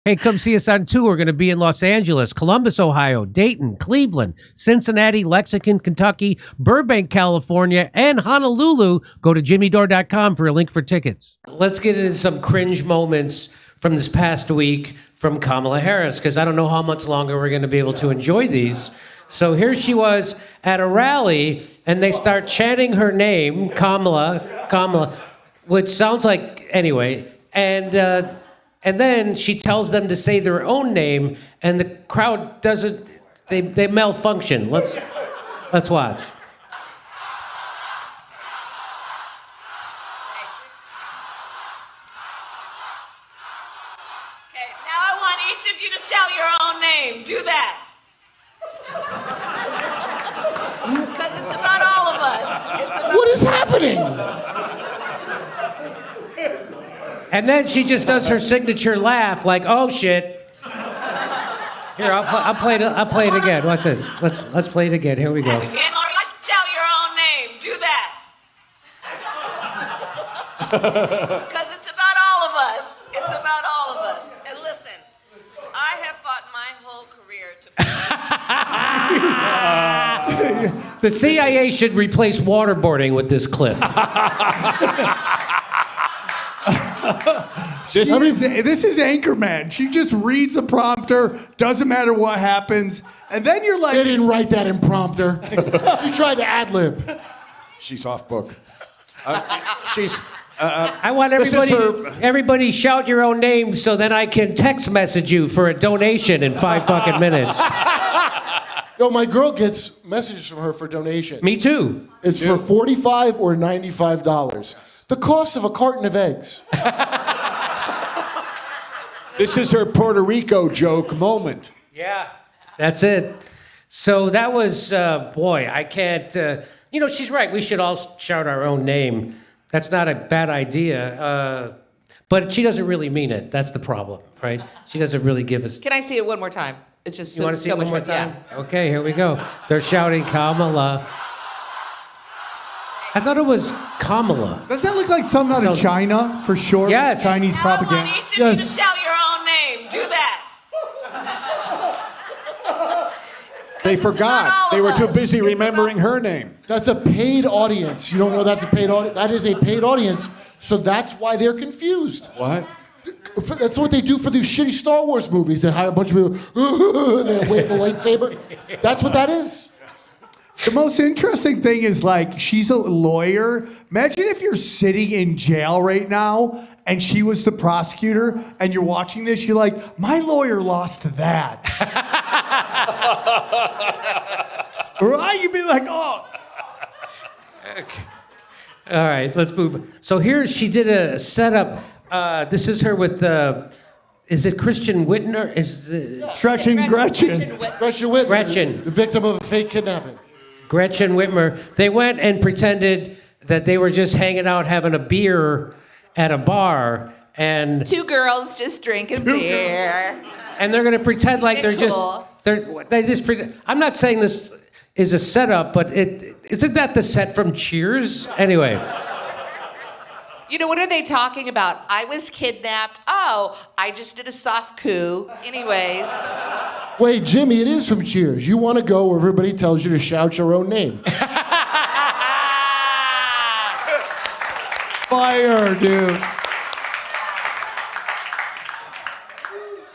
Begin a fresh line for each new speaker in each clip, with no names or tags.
Hey, come see us on tour. We're going to be in Los Angeles, Columbus, Ohio, Dayton, Cleveland, Cincinnati, Lexington, Kentucky, Burbank, California, and Honolulu. Go to jimmydore.com for a link for tickets. Let's get into some cringe moments from this past week from Kamala Harris, because I don't know how much longer we're going to be able to enjoy these. So here she was at a rally, and they start chanting her name, Kamala, which sounds like, anyway, and then she tells them to say their own name, and the crowd doesn't, they malfunction. Let's watch.
Okay, now I want each of you to shout your own name. Do that. Because it's about all of us.
What is happening?
And then she just does her signature laugh, like, "Oh shit!" Here, I'll play it again. Watch this. Let's play it again. Here we go.
Again, shout your own name. Do that. Because it's about all of us. It's about all of us. And listen, I have fought my whole career to.
The CIA should replace waterboarding with this clip.
This is Anchorman. She just reads the prompter, doesn't matter what happens, and then you're like...
They didn't write that in prompter. She tried to ad-lib.
She's off book.
I want everybody shout your own name so then I can text message you for a donation in 5 fucking minutes.
Yo, my girl gets messages from her for donation.
Me too.
It's for $45 or $95. The cost of a carton of eggs.
This is her Puerto Rico joke moment.
Yeah, that's it. So that was, boy, I can't, she's right. We should all shout our own name. That's not a bad idea. But she doesn't really mean it. That's the problem, right? She doesn't really give us...
Can I see it one more time? It's just
You want to see it one more time?
Yeah.
Okay, here we go. They're shouting Kamala. I thought it was Kamala.
Does that look like something out of China, for sure?
Yes.
Chinese
Now
propaganda.
I want each of you to shout your own name. Do that.
They forgot. They were too busy remembering her name.
That's a paid audience. You don't know that's a paid audience? That is a paid audience, so that's why they're confused.
What?
That's what they do for these shitty Star Wars movies. They hire a bunch of people, and they wave the lightsaber. That's what that is.
The most interesting thing is, like, she's a lawyer. Imagine if you're sitting in jail right now and she was the prosecutor and you're watching this, you're like, my lawyer lost to that. Right? You'd be like, oh.
Okay. All right, let's move. So here she did a setup. This is her with, is it Christian Whitner?
Gretchen.
Gretchen Whitmer,
Gretchen.
the victim of a fake kidnapping.
Gretchen Whitmer. They went and pretended that they were just hanging out having a beer at a bar, and
2 girls just drinking beer.
and they're going to pretend like they're
Cool.
they just pretend. I'm not saying this is a setup, but isn't that the set from Cheers? Anyway.
You know, what are they talking about? I was kidnapped. Oh, I just did a soft coup. Anyways.
Wait, Jimmy, it is from Cheers. You want to go where everybody tells you to shout your own name.
Fire, dude.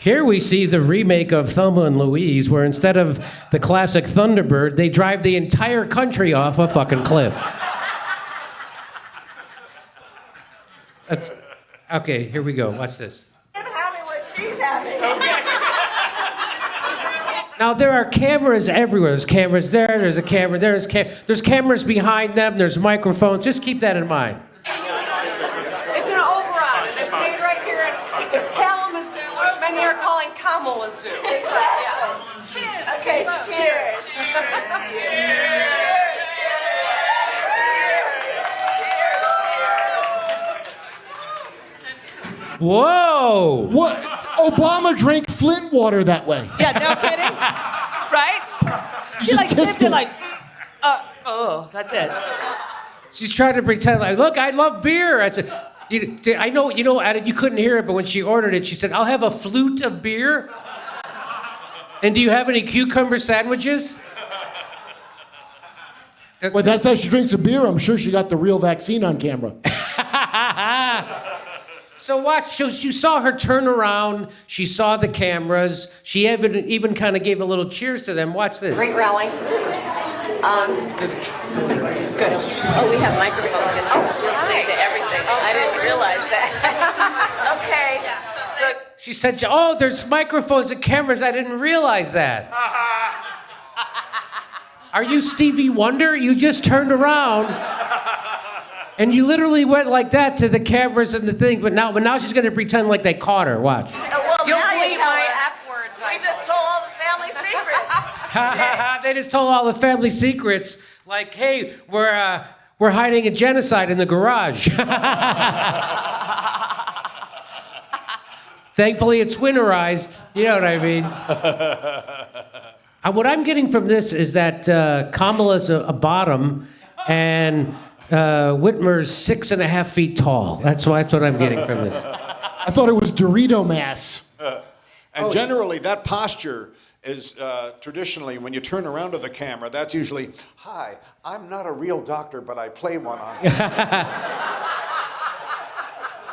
Here we see the remake of Thelma and Louise, where instead of the classic Thunderbird, they drive the entire country off a fucking cliff. That's okay. Here we go. Watch this.
I'm having what she's having.
Now there are cameras everywhere. There's cameras there. There's a camera there. There's cameras behind them. There's microphones. Just keep that in mind.
It's an Oberon, and it's made right here in Kalamazoo, which many are calling Kamalazoo. Yeah. Cheers. Okay. Cheers.
Whoa!
What? Obama drank Flint water that way.
Yeah, no kidding. Right?
You
She
just
like
kissed
sipped it
him.
like, that's it.
She's trying to pretend like, look, I love beer. I said, I know, Adam, you couldn't hear it, but when she ordered it, she said, "I'll have a flute of beer. And do you have any cucumber sandwiches?"
Well, that's how she drinks a beer. I'm sure she got the real vaccine on camera.
So watch, you saw her turn around. She saw the cameras. She even kind of gave a little cheers to them. Watch this.
Great rally. Good. Oh, we have microphones and I was listening to everything. I didn't realize that. Okay. So
She said, "Oh, there's microphones and cameras. I didn't realize that." Are you Stevie Wonder? You just turned around and you literally went like that to the cameras and the thing, but now she's gonna pretend like they caught her. Watch.
well,
You'll
now you
bleep
tell
my
us.
F words. We just told all the family secrets.
They just told all the family secrets, like, "Hey, we're hiding a genocide in the garage." Thankfully, it's winterized. You know what I mean? What I'm getting from this is that Kamala's a bottom, and Whitmer's 6.5 feet tall. That's what I'm getting from this.
I thought it was Dorito mass.
And generally, that posture is traditionally, when you turn around to the camera, that's usually, "Hi, I'm not a real doctor, but I play one on TV.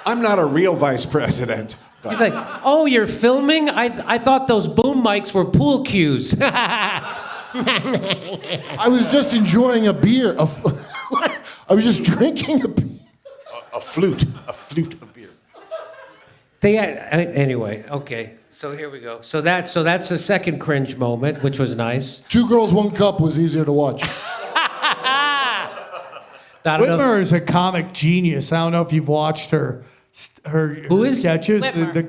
I'm not a real vice president." But
He's like, "Oh, you're filming? I thought those boom mics were pool cues."
I was just enjoying a beer. I was just drinking a beer.
a flute of beer.
Anyway, okay. So here we go. So that's the second cringe moment, which was nice.
2 girls, 1 cup was easier to watch.
Not enough-
Whitmer is a comic genius. I don't know if you've watched her
Who is?
sketches.
Whitmer.
The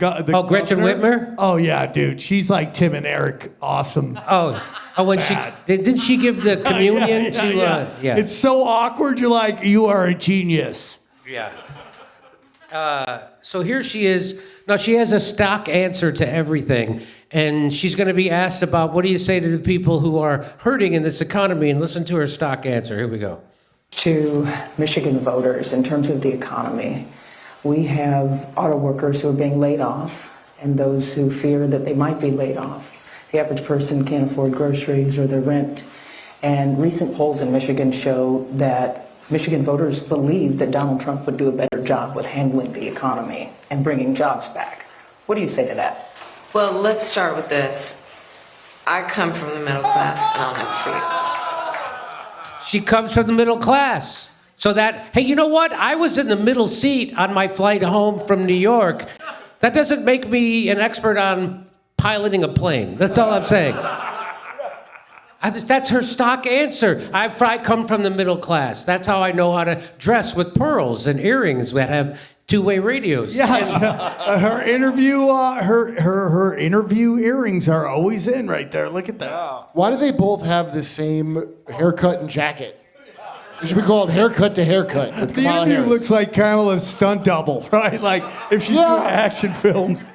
Gretchen
governor.
Whitmer?
Oh yeah, dude. She's like Tim and Eric. Awesome.
Oh, when didn't she give the communion to? Yeah.
It's so awkward. You're like, you are a genius.
Yeah. So here she is. Now she has a stock answer to everything, and she's going to be asked about what do you say to the people who are hurting in this economy, and listen to her stock answer. Here we go.
To Michigan voters in terms of the economy. We have auto workers who are being laid off and those who fear that they might be laid off. The average person can't afford groceries or their rent. And recent polls in Michigan show that Michigan voters believe that Donald Trump would do a better job with handling the economy and bringing jobs back. What do you say to that?
Well, let's start with this. I come from the middle class, and I'll never forget.
She comes from the middle class. So that, hey, you know what? I was in the middle seat on my flight home from New York. That doesn't make me an expert on piloting a plane. That's all I'm saying. That's her stock answer. I come from the middle class. That's how I know how to dress with pearls and earrings that have two-way radios.
Yeah, her interview, her interview earrings are always in right there. Look at that.
Yeah.
Why do they both have the same haircut and jacket? It should be called Haircut to Haircut with
The
Kamala
interview
Harris.
looks like Kamala's stunt double, right? Like if she's doing action films.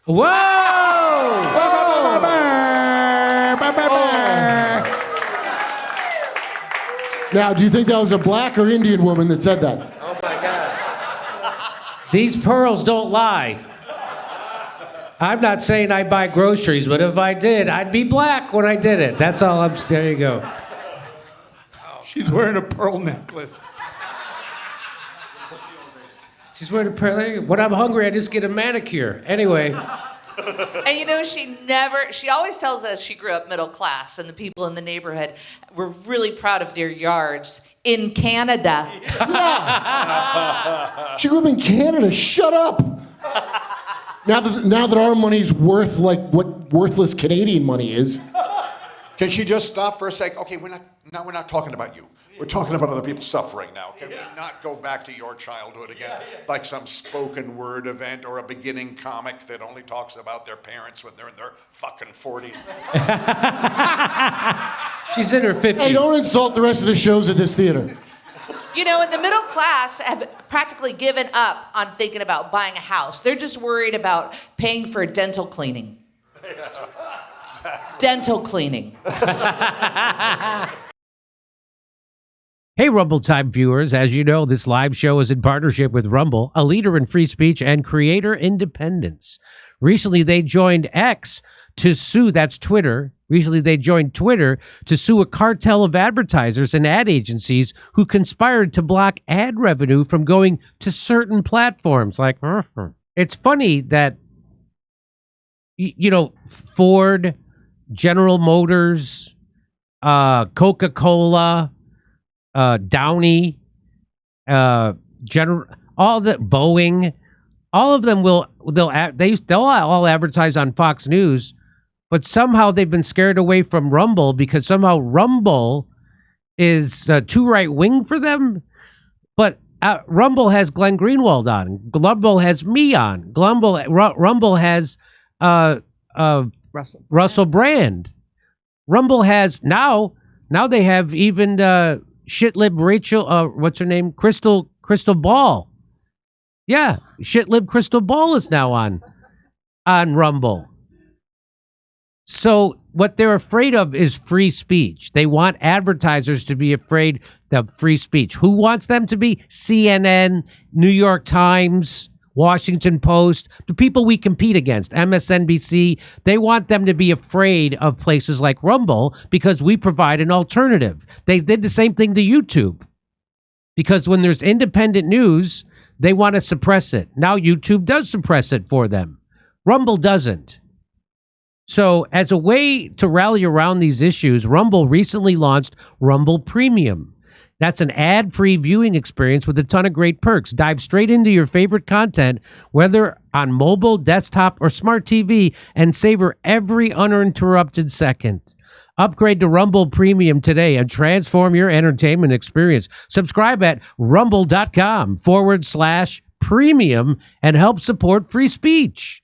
Whoa!
Now, do you think that was a black or Indian woman that said that?
Oh my God. These pearls don't lie. I'm not saying I buy groceries, but if I did, I'd be black when I did it. That's all I'm. There you go.
She's wearing a pearl necklace.
She's wearing a pearl. When I'm hungry, I just get a manicure. Anyway.
And you know, she always tells us she grew up middle class and the people in the neighborhood were really proud of their yards in Canada.
Yeah. She grew up in Canada. Shut up. Now that our money's worth like what worthless Canadian money is.
Can she just stop for a sec? Okay, we're not talking about you. We're talking about other people suffering now. Can we not go back to your childhood again, like some spoken word event or a beginning comic that only talks about their parents when they're in their fucking 40s?
She's in her 50s.
Hey, don't insult the rest of the shows at this theater.
You know, and the middle class have practically given up on thinking about buying a house. They're just worried about paying for dental cleaning. Dental cleaning.
Hey, Rumble Time viewers. As you know, this live show is in partnership with Rumble, a leader in free speech and creator independence. Recently, they joined X to sue, that's Twitter. Recently, they joined Twitter to sue a cartel of advertisers and ad agencies who conspired to block ad revenue from going to certain platforms. Like, it's funny that, you know, Ford, General Motors, Coca-Cola, Downey, General, all the Boeing, all of them they'll all advertise on Fox News, but somehow they've been scared away from Rumble because somehow Rumble is too right wing for them. But Rumble has Glenn Greenwald on. Rumble has me on. Rumble has Russell Brand. Rumble has now they have even shitlib Rachel, what's her name? Crystal Ball. Yeah, shitlib Crystal Ball is now on Rumble. So what they're afraid of is free speech. They want advertisers to be afraid of free speech. Who wants them to be? CNN, New York Times, Washington Post, the people we compete against, MSNBC. They want them to be afraid of places like Rumble because we provide an alternative. They did the same thing to YouTube because when there's independent news, they want to suppress it. Now YouTube does suppress it for them. Rumble doesn't. So as a way to rally around these issues, Rumble recently launched Rumble Premium. That's an ad-free viewing experience with a ton of great perks. Dive straight into your favorite content, whether on mobile, desktop, or smart TV, and savor every uninterrupted second. Upgrade to Rumble Premium today and transform your entertainment experience. Subscribe at rumble.com/premium and help support free speech.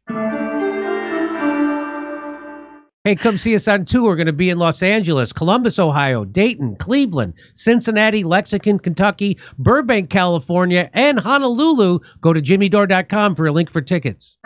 Hey, come see us on tour. We're going to be in Los Angeles, Columbus, Ohio, Dayton, Cleveland, Cincinnati, Lexington, Kentucky, Burbank, California, and Honolulu. Go to jimmydore.com for a link for tickets.